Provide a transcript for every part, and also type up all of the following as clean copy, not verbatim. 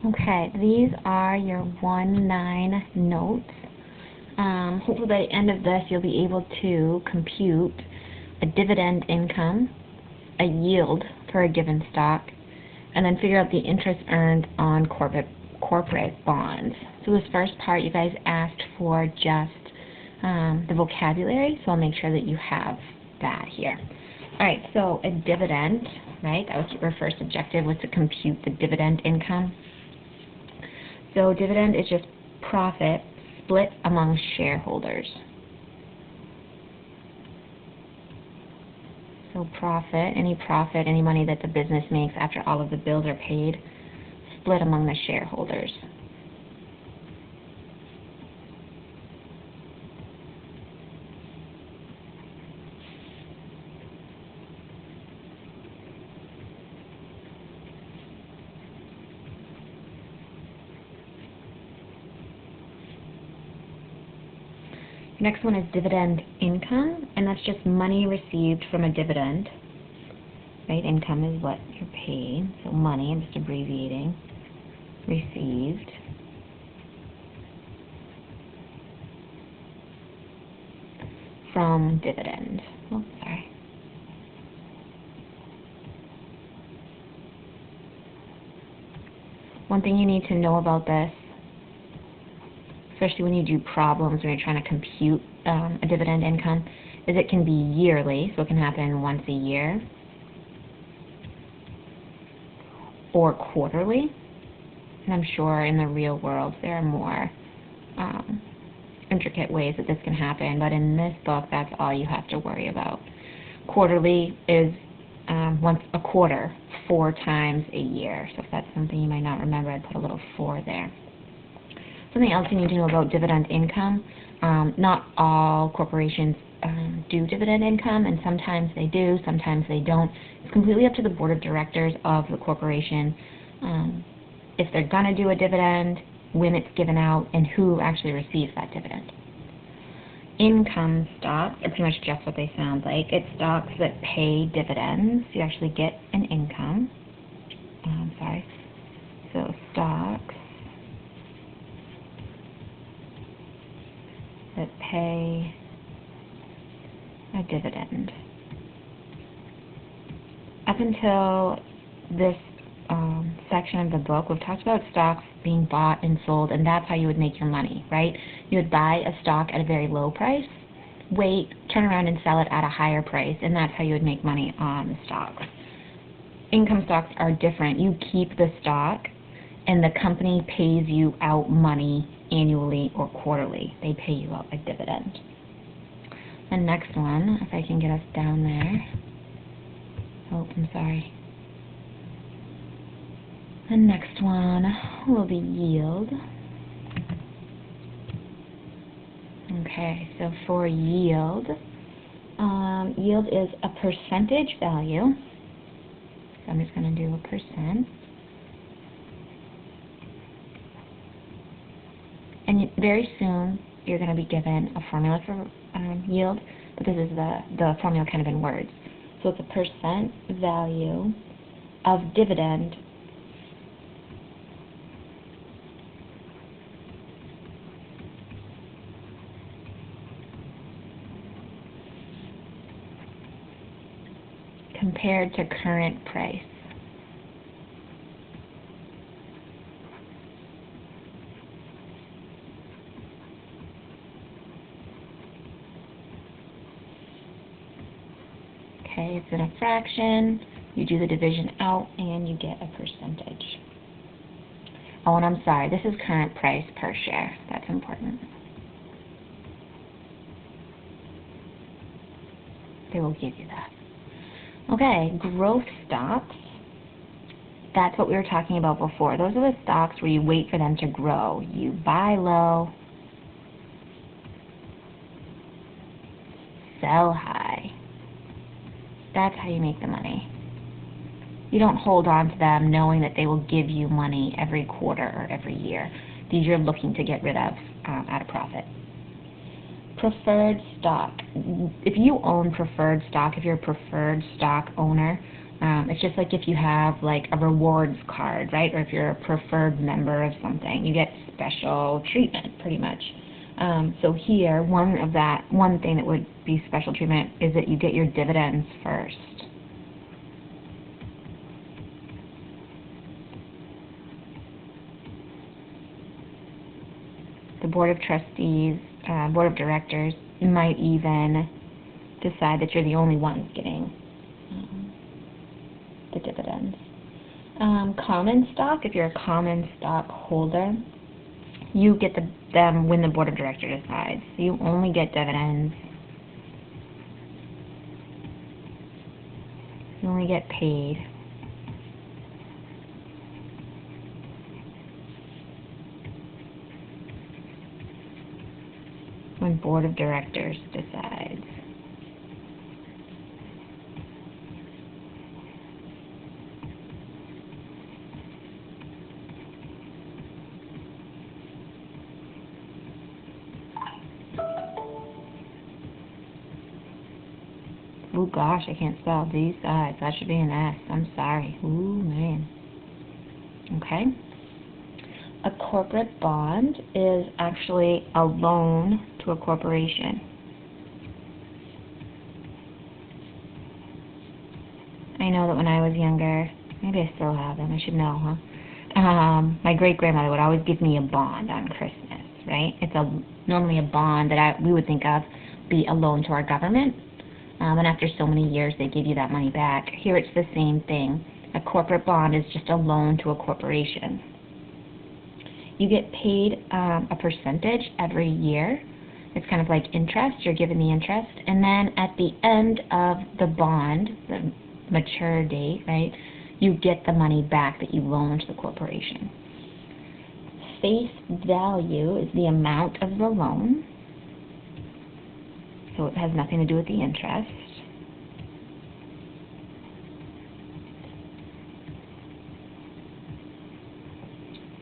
Okay, these are your 1-9 notes. Hopefully by the end of this you'll be able to compute a dividend income, a yield for a given stock, and then figure out the interest earned on corporate bonds. So this first part you guys asked for just the vocabulary, so I'll make sure that you have that here. Alright, so a dividend, right, that was your first objective, was to compute the dividend income. So dividend is just profit split among shareholders. So profit, any money that the business makes after all of the bills are paid, split among the shareholders. Next one is dividend income, and that's just money received from a dividend. Right? Income is what you're paid, so money, I'm just abbreviating, received. From dividend. Oh, sorry. One thing you need to know about this, especially when you do problems when you're trying to compute a dividend income, is it can be yearly, so it can happen once a year, or quarterly. And I'm sure in the real world there are more intricate ways that this can happen, but in this book that's all you have to worry about. Quarterly is once a quarter, 4 times a year. So if that's something you might not remember, I'd put a little 4 there. Something else you need to know about dividend income, not all corporations do dividend income, and sometimes they do, sometimes they don't. It's completely up to the board of directors of the corporation if they're going to do a dividend, when it's given out, and who actually receives that dividend. Income stocks are pretty much just what they sound like. It's stocks that pay dividends. You actually get an income. So stocks that pay a dividend. Up until this section of the book, we've talked about stocks being bought and sold, and that's how you would make your money, right? You would buy a stock at a very low price, wait, turn around and sell it at a higher price, and that's how you would make money on the stocks. Income stocks are different. You keep the stock, and the company pays you out money annually or quarterly. They pay you out a dividend. The next one, if I can get us down there. Oh, I'm sorry. The next one will be yield. Okay, so for yield, yield is a percentage value. So I'm just going to do a percent. And very soon you're going to be given a formula for yield, but this is the formula kind of in words. So it's a percent value of dividend compared to current price. Okay, it's in a fraction, you do the division out, and you get a percentage. Oh, and I'm sorry, this is current price per share. That's important. They will give you that. Okay, growth stocks. That's what we were talking about before. Those are the stocks where you wait for them to grow. You buy low, sell high. That's how you make the money. You don't hold on to them knowing that they will give you money every quarter or every year. These you're looking to get rid of at a profit. Preferred stock. If you own preferred stock, if you're a preferred stock owner, It's just like if you have like a rewards card, right? Or if you're a preferred member of something, you get special treatment pretty much. So here, one thing that would be special treatment is that you get your dividends first. The Board of Trustees, Board of Directors might even decide that you're the only ones getting the dividends. Common stock, if you're a common stock holder, you get them when the Board of Directors decides. So you only get dividends. You only get paid when Board of Directors decides. Oh gosh, I can't spell these sides. That should be an S. I'm sorry. Ooh, man. Okay. A corporate bond is actually a loan to a corporation. I know that when I was younger, maybe I still have them, I should know, huh? My great-grandmother would always give me a bond on Christmas, right? It's normally a bond that we would think of be a loan to our government. And after so many years, they give you that money back. Here it's the same thing. A corporate bond is just a loan to a corporation. You get paid a percentage every year. It's kind of like interest. You're given the interest. And then at the end of the bond, the mature date, right, you get the money back that you loaned to the corporation. Face value is the amount of the loan. So it has nothing to do with the interest.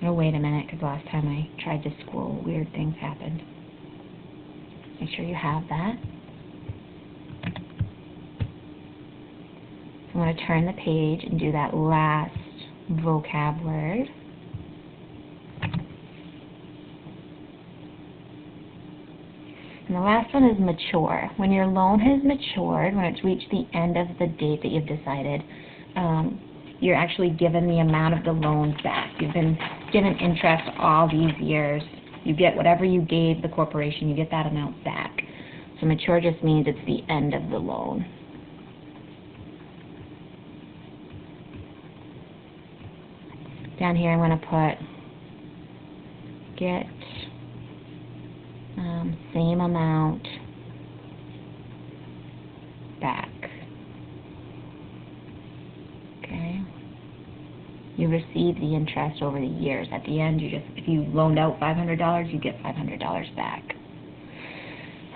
Oh, wait a minute, because last time I tried to scroll, weird things happened. Make sure you have that. So I'm going to turn the page and do that last vocab word. And the last one is mature. When your loan has matured, when it's reached the end of the date that you've decided, you're actually given the amount of the loan back. You've been given interest all these years. You get whatever you gave the corporation, you get that amount back. So mature just means it's the end of the loan. Down here I'm going to put get same amount back. Okay. You receive the interest over the years. At the end, if you loaned out $500, you get $500 back.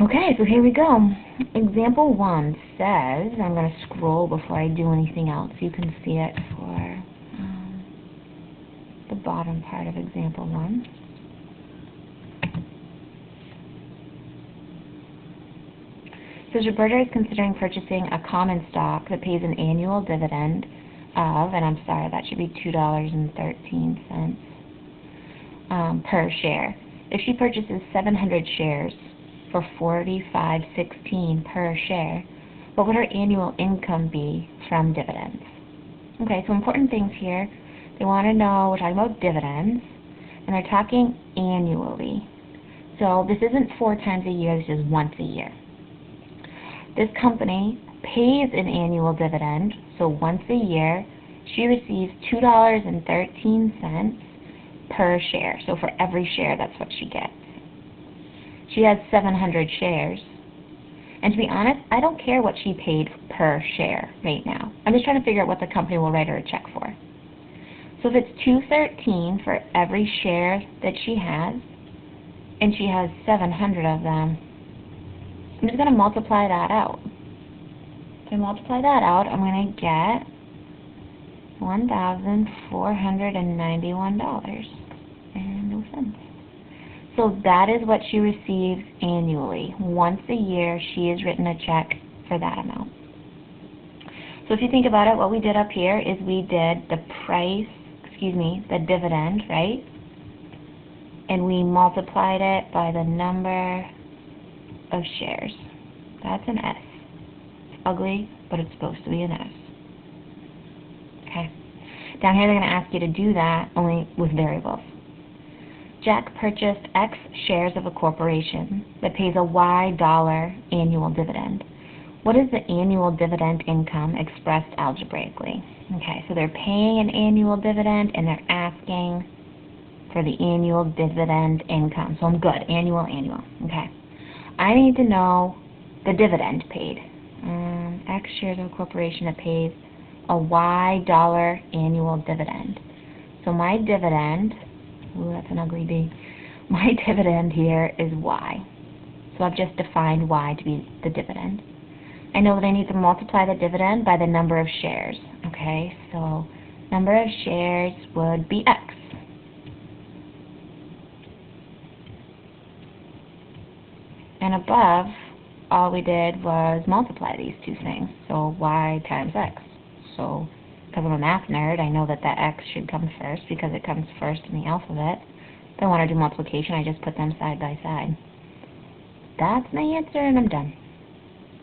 Okay, so here we go. Example 1 says, I'm going to scroll before I do anything else. You can see it for the bottom part of example 1. So Roberta is considering purchasing a common stock that pays an annual dividend of, and I'm sorry, that should be $2.13 per share. If she purchases 700 shares for $45.16 per share, what would her annual income be from dividends? Okay, so important things here. They want to know, we're talking about dividends, and they're talking annually. So this isn't 4 times a year, this is once a year. This company pays an annual dividend, so once a year, she receives $2.13 per share. So for every share, that's what she gets. She has 700 shares. And to be honest, I don't care what she paid per share right now. I'm just trying to figure out what the company will write her a check for. So if it's $2.13 for every share that she has, and she has 700 of them, I'm just going to multiply that out. If I multiply that out, I'm going to get $1,491.00. So that is what she receives annually. Once a year, she is written a check for that amount. So if you think about it, what we did up here is we did the the dividend, right? And we multiplied it by the number of shares. That's an S. It's ugly, but it's supposed to be an S. Okay. Down here they're going to ask you to do that, only with variables. Jack purchased X shares of a corporation that pays a Y dollar annual dividend. What is the annual dividend income expressed algebraically? Okay, so they're paying an annual dividend and they're asking for the annual dividend income. So I'm good. Annual. Okay. I need to know the dividend paid. X shares of a corporation that pays a Y dollar annual dividend. So my dividend, ooh, that's an ugly D. My dividend here is Y. So I've just defined Y to be the dividend. I know that I need to multiply the dividend by the number of shares. Okay, so number of shares would be X. And above, all we did was multiply these two things. So Y times X. So, because I'm a math nerd, I know that that X should come first because it comes first in the alphabet. If I want to do multiplication, I just put them side by side. That's my answer, and I'm done.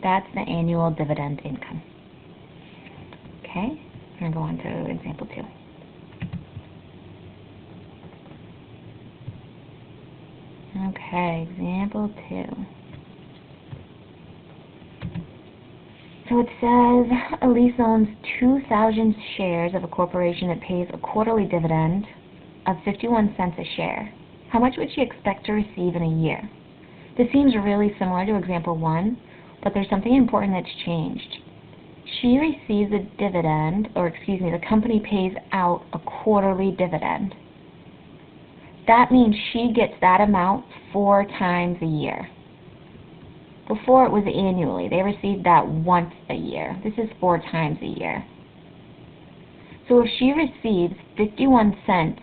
That's the annual dividend income. Okay, I'm going to go on to example 2. Okay, example 2. So it says Elise owns 2,000 shares of a corporation that pays a quarterly dividend of 51 cents a share. How much would she expect to receive in a year? This seems really similar to example 1, but there's something important that's changed. She receives a dividend, the company pays out a quarterly dividend. That means she gets that amount 4 times a year. Before it was annually. They received that once a year. This is 4 times a year. So if she receives 51 cents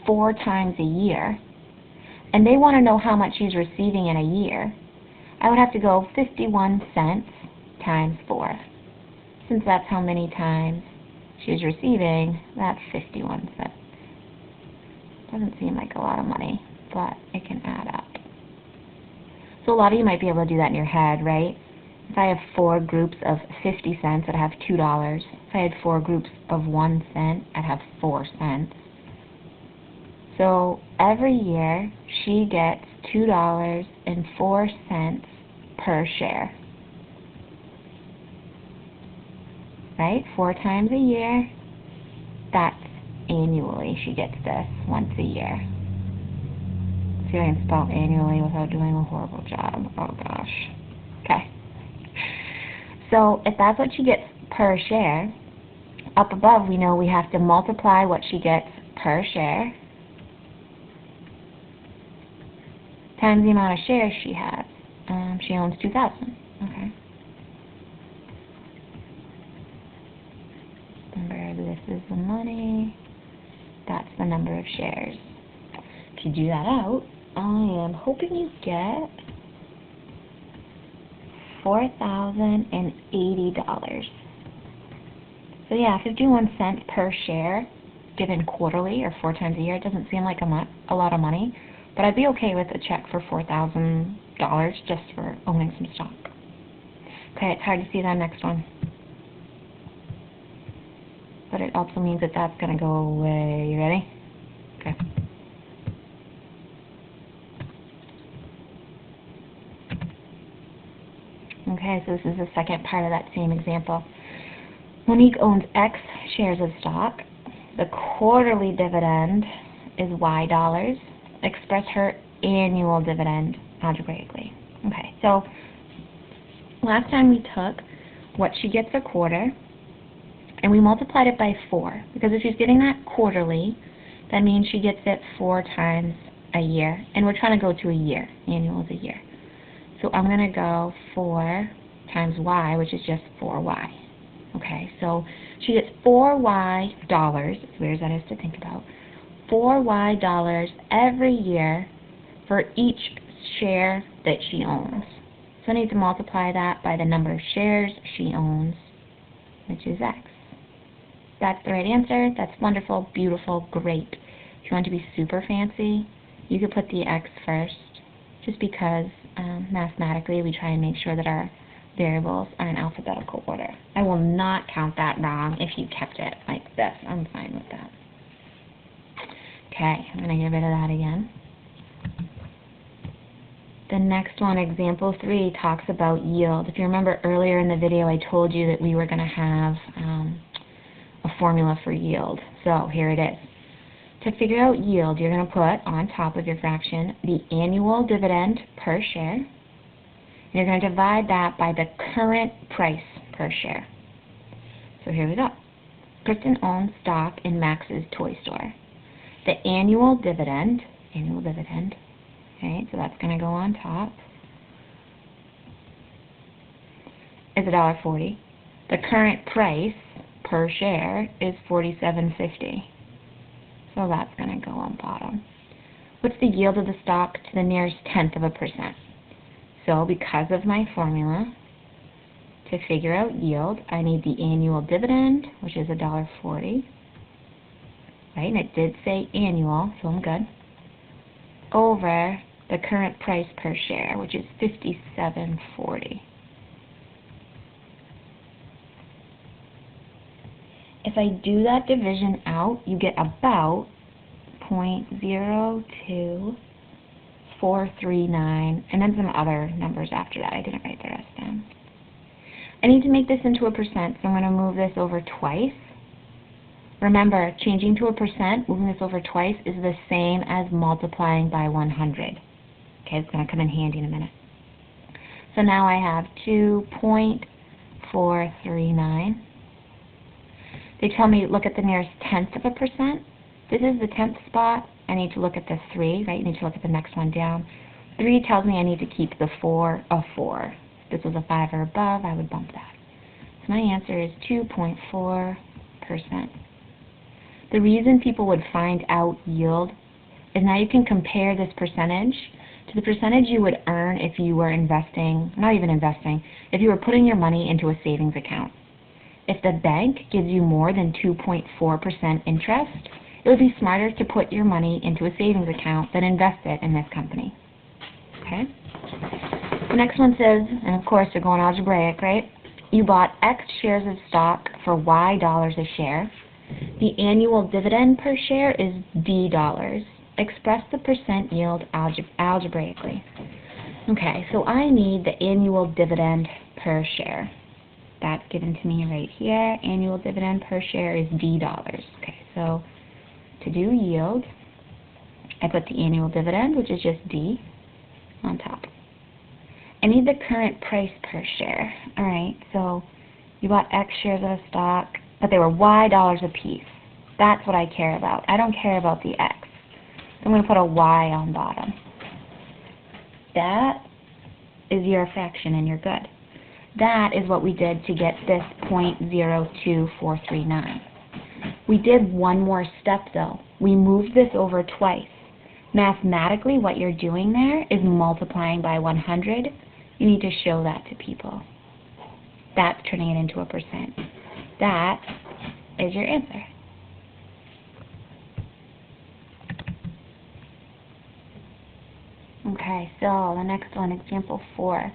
4 times a year, and they want to know how much she's receiving in a year, I would have to go 51 cents times 4. Since that's how many times she's receiving, that's 51 cents. Doesn't seem like a lot of money, but it can add up. So a lot of you might be able to do that in your head, right? If I have 4 groups of 50 cents, I'd have $2. If I had 4 groups of 1 cent, I'd have 4 cents. So every year, she gets $2.04 per share. Right? 4 times a year. That's annually. She gets this once a year. See if I can spell annually without doing a horrible job. Oh gosh. Okay. So if that's what she gets per share, up above we know we have to multiply what she gets per share times the amount of shares she has. She owns 2,000. Okay. Remember, this is the money. That's the number of shares. If you do that out, I am hoping you get $4,080. So yeah, 51 cents per share given quarterly or 4 times a year. It doesn't seem like a lot of money, but I'd be okay with a check for $4,000 just for owning some stock. Okay, it's hard to see that next one. But it also means that that's going to go away. You ready? Okay. Okay, so this is the second part of that same example. Monique owns X shares of stock. The quarterly dividend is Y dollars. Express her annual dividend algebraically. Okay, so last time we took what she gets a quarter, and we multiplied it by 4. Because if she's getting that quarterly, that means she gets it 4 times a year. And we're trying to go to a year. Annual is a year. So I'm going to go 4 times Y, which is just 4Y. Okay, so she gets 4Y dollars, as weird as that is to think about, 4Y dollars every year for each share that she owns. So I need to multiply that by the number of shares she owns. which is X. That's the right answer. That's wonderful, beautiful, great. If you want to be super fancy, you could put the X first, just because mathematically we try and make sure that our variables are in alphabetical order. I will not count that wrong if you kept it like this. I'm fine with that. Okay, I'm going to get rid of that again. The next one, example 3, talks about yield. If you remember earlier in the video, I told you that we were going to have a formula for yield. So here it is. To figure out yield, you're going to put on top of your fraction the annual dividend per share. And you're going to divide that by the current price per share. So here we go. Kristen owns stock in Max's toy store. The annual dividend, okay, so that's going to go on top, is $1.40. The current price per share is $47.50. So that's going to go on bottom. What's the yield of the stock to the nearest 1/10%? So because of my formula, to figure out yield, I need the annual dividend, which is $1.40. Right, and it did say annual, so I'm good, over the current price per share, which is $57.40. If I do that division out, you get about 0.02439, and then some other numbers after that. I didn't write the rest down. I need to make this into a percent, so I'm going to move this over twice. Remember, changing to a percent, moving this over twice, is the same as multiplying by 100. Okay, it's going to come in handy in a minute. So now I have 2.439. They tell me look at the nearest 1/10%. This is the 10th spot. I need to look at the 3, right? You need to look at the next one down. 3 tells me I need to keep the 4 a 4. If this was a 5 or above, I would bump that. So my answer is 2.4%. The reason people would find out yield is now you can compare this percentage to the percentage you would earn if you were investing, not even investing, if you were putting your money into a savings account. If the bank gives you more than 2.4% interest, it would be smarter to put your money into a savings account than invest it in this company. Okay? The next one says, and of course they're going algebraic, right? You bought X shares of stock for Y dollars a share. The annual dividend per share is D dollars. Express the percent yield algebraically. Okay, so I need the annual dividend per share. That's given to me right here. Annual dividend per share is D dollars. Okay, so to do yield, I put the annual dividend, which is just D, on top. I need the current price per share. All right, so you bought X shares of stock, but they were Y dollars a piece. That's what I care about. I don't care about the X. So I'm going to put a Y on bottom. That is your fraction, and you're good. That is what we did to get this 0.02439. We did one more step, though. We moved this over twice. Mathematically, what you're doing there is multiplying by 100. You need to show that to people. That's turning it into a percent. That is your answer. Okay, so the next one, example 4.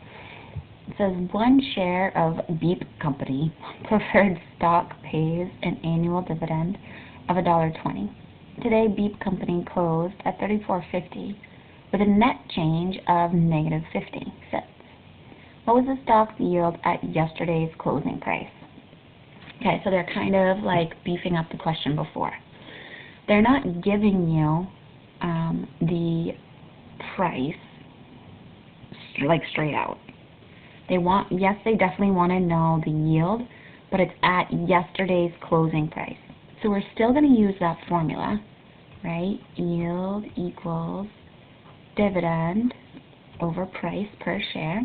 It says 1 share of Beep Company preferred stock pays an annual dividend of $1.20. Today, Beep Company closed at $34.50 with a net change of negative 50 cents. What was the stock's yield at yesterday's closing price? Okay, so they're kind of like beefing up the question before. They're not giving you the price like straight out. Yes, they definitely want to know the yield, but it's at yesterday's closing price. So we're still going to use that formula, right? Yield equals dividend over price per share.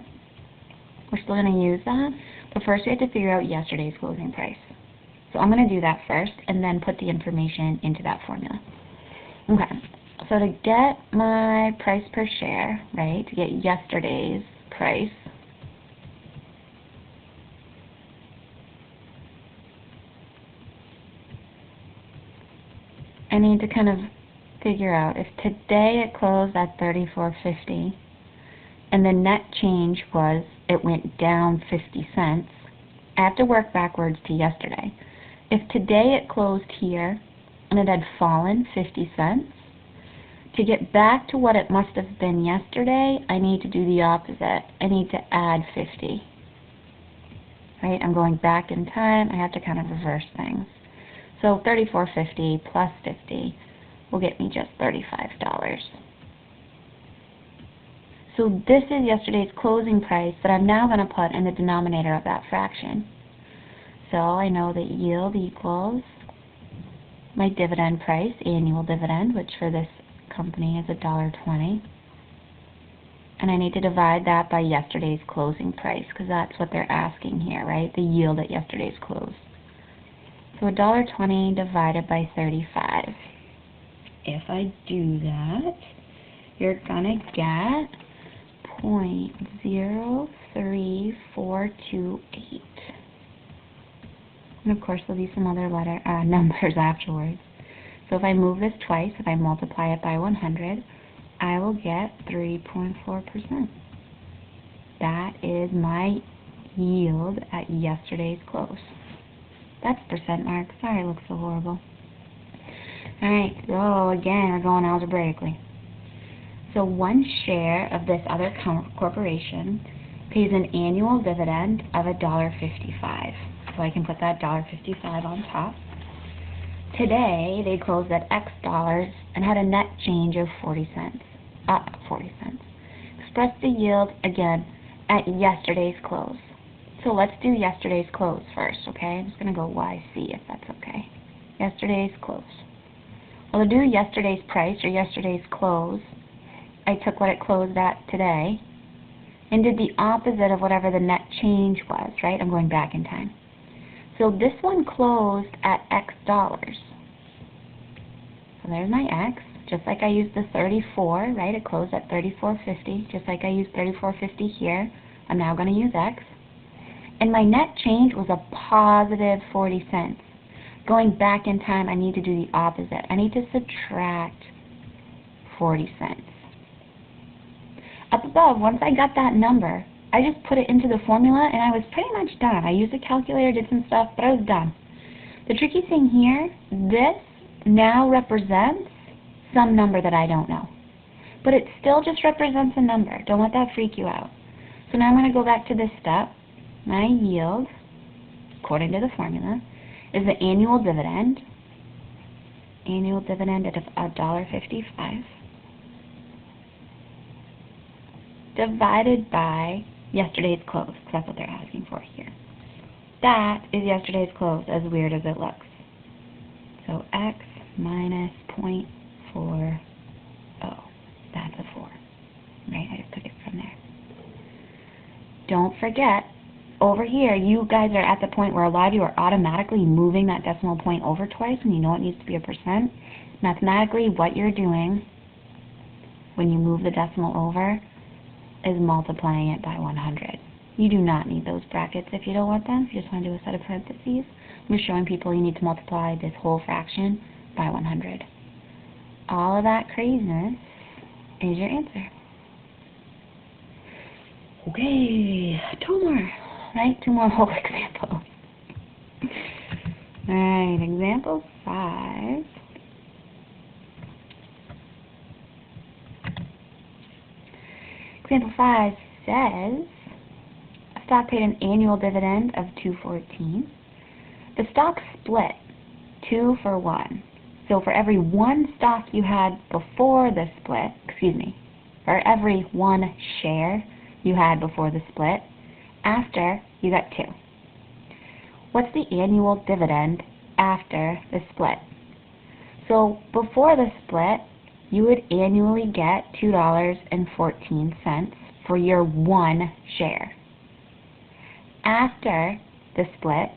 We're still going to use that, but first we have to figure out yesterday's closing price. So I'm going to do that first and then put the information into that formula. Okay, so to get my price per share, right, to get yesterday's price, I need to kind of figure out if today it closed at 34.50 and the net change was it went down 50 cents. I have to work backwards to yesterday. If today it closed here and it had fallen 50 cents, to get back to what it must have been yesterday, I need to do the opposite. I need to add 50. Right? I'm going back in time. I have to kind of reverse things. So 34.50 plus 50 will get me just $35. So this is yesterday's closing price that I'm now going to put in the denominator of that fraction. So I know that yield equals my dividend price, annual dividend, which for this company is $1.20. And I need to divide that by yesterday's closing price, because that's what they're asking here, right? The yield at yesterday's close. So $1.20 divided by 35. If I do that, you're going to get 0.03428. And of course, there'll be some other numbers afterwards. So if I move this twice, if I multiply it by 100, I will get 3.4%. That is my yield at yesterday's close. That's percent mark. Sorry, it looks so horrible. Alright, so again, we're going algebraically. So one share of this other corporation pays an annual dividend of $1.55. So I can put that $1.55 on top. Today, they closed at X dollars and had a net change of 40 cents, up 40 cents. Express the yield, again, at yesterday's close. So let's do yesterday's close first, okay? I'm just going to go YC if that's okay. Yesterday's close. Well, to do yesterday's price or yesterday's close, I took what it closed at today and did the opposite of whatever the net change was, right? I'm going back in time. So this one closed at X dollars. So there's my X, just like I used the 34, right? It closed at 34.50, just like I used 34.50 here. I'm now going to use X. And my net change was a positive 40 cents. Going back in time, I need to do the opposite. I need to subtract 40 cents. Up above, once I got that number, I just put it into the formula and I was pretty much done. I used a calculator, did some stuff, but I was done. The tricky thing here, this now represents some number that I don't know. But it still just represents a number. Don't let that freak you out. So now I'm going to go back to this step. My yield, according to the formula, is the annual dividend. Annual dividend at $1.55 divided by yesterday's close, because that's what they're asking for here. That is yesterday's close, as weird as it looks. So X minus 0.40. That's a 4. Right? I just took it from there. Don't forget, over here, you guys are at the point where a lot of you are automatically moving that decimal point over twice, and you know it needs to be a percent. Mathematically, what you're doing when you move the decimal over is multiplying it by 100. You do not need those brackets if you don't want them. If you just want to do a set of parentheses, I'm just showing people you need to multiply this whole fraction by 100. All of that craziness is your answer. Okay, 2 more, right? 2 more whole examples. Alright, example 5. Example 5 says, a stock paid an annual dividend of $2.14. The stock split 2 for 1. So for every 1 stock you had before the split, for every 1 share you had before the split, after you got 2. What's the annual dividend after the split? So before the split, you would annually get $2.14 for your 1 share. After the split,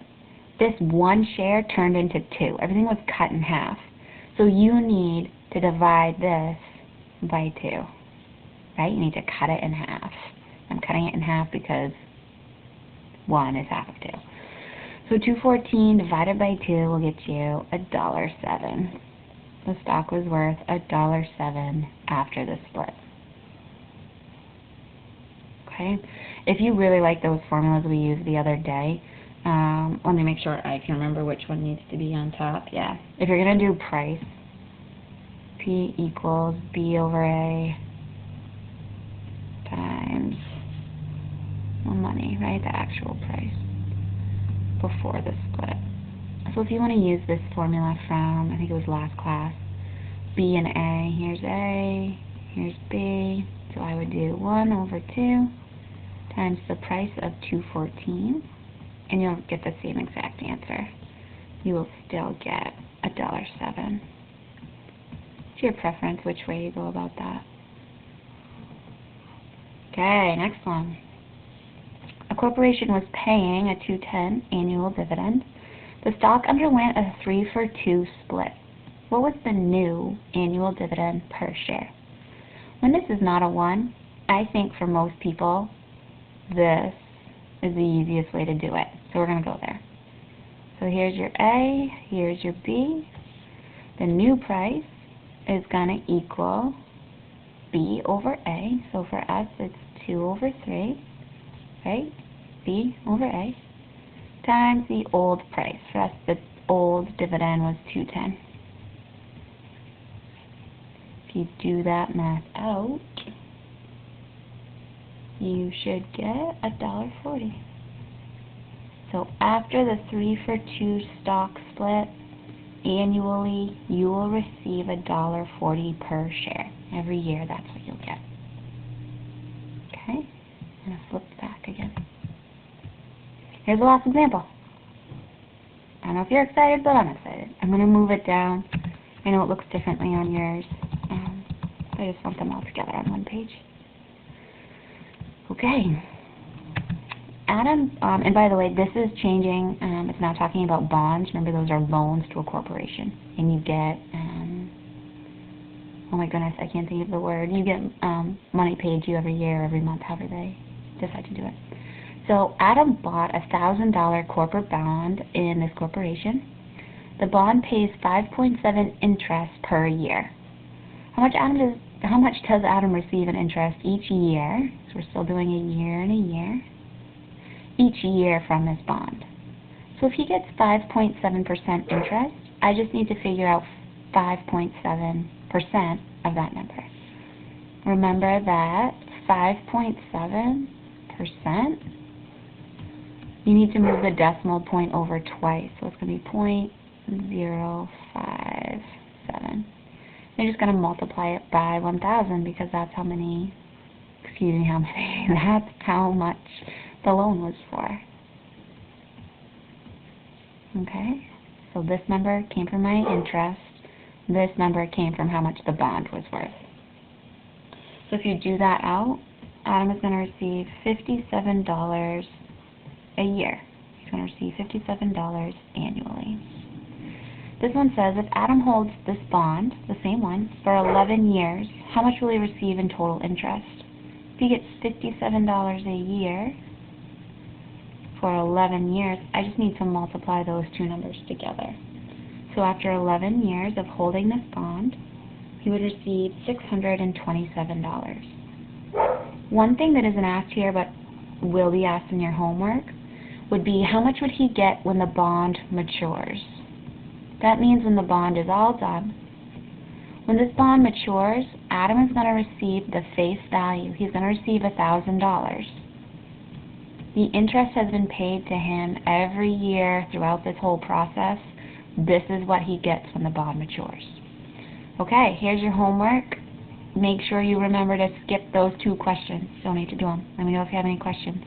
this 1 share turned into 2. Everything was cut in half. So you need to divide this by 2. Right? You need to cut it in half. I'm cutting it in half because 1 is half of 2. So $2.14 divided by 2 will get you $1.07. the stock was worth $1.07 after the split. Okay? If you really like those formulas we used the other day, let me make sure I can remember which one needs to be on top. Yeah. If you're going to do price, P equals B over A times money, right? The actual price before the split. So if you want to use this formula from, I think it was last class, B and A, here's B, so I would do 1 over 2 times the price of $2.14, and you'll get the same exact answer. You will still get $1.07. It's your preference which way you go about that. Okay, next one. A corporation was paying a $2.10 annual dividend. The stock underwent a 3-for-2 split. What was the new annual dividend per share? When this is not a 1, I think for most people, this is the easiest way to do it. So we're going to go there. So here's your A, here's your B. The new price is going to equal B over A. So for us, it's 2 over 3, right? B over A times the old price. For us, the old dividend was $2.10. If you do that math out, you should get $1.40. So after the 3-for-2 stock split, annually you will receive $1.40 per share. Every year, that's what you'll get. Okay? I'm going to flip back again. Here's the last example. I don't know if you're excited, but I'm excited. I'm going to move it down. I know it looks differently on yours. I just want them all together on one page. Okay. Adam, and by the way, this is changing. It's now talking about bonds. Remember, those are loans to a corporation. And you get, oh my goodness, I can't think of the word. You get money paid to you every year, every month, however they decide to do it. So Adam bought a $1,000 corporate bond in this corporation. The bond pays 5.7 interest per year. How much does Adam receive in interest each year? So we're still doing a year and a year. Each year from this bond. So if he gets 5.7% interest, I just need to figure out 5.7% of that number. Remember that 5.7%, you need to move the decimal point over twice. So it's going to be 0.057. You're just going to multiply it by 1,000 because that's how many, that's how much the loan was for. Okay? So this number came from my interest. This number came from how much the bond was worth. So if you do that out, Adam is going to receive $57 a year. He's going to receive $57 annually. This one says if Adam holds this bond, the same one, for 11 years, how much will he receive in total interest? If he gets $57 a year for 11 years, I just need to multiply those two numbers together. So after 11 years of holding this bond, he would receive $627. One thing that isn't asked here but will be asked in your homework would be how much would he get when the bond matures? That means when the bond is all done. When this bond matures, Adam is going to receive the face value. He's going to receive $1,000. The interest has been paid to him every year throughout this whole process. This is what he gets when the bond matures. Okay, here's your homework. Make sure you remember to skip those two questions. Don't need to do them. Let me know if you have any questions.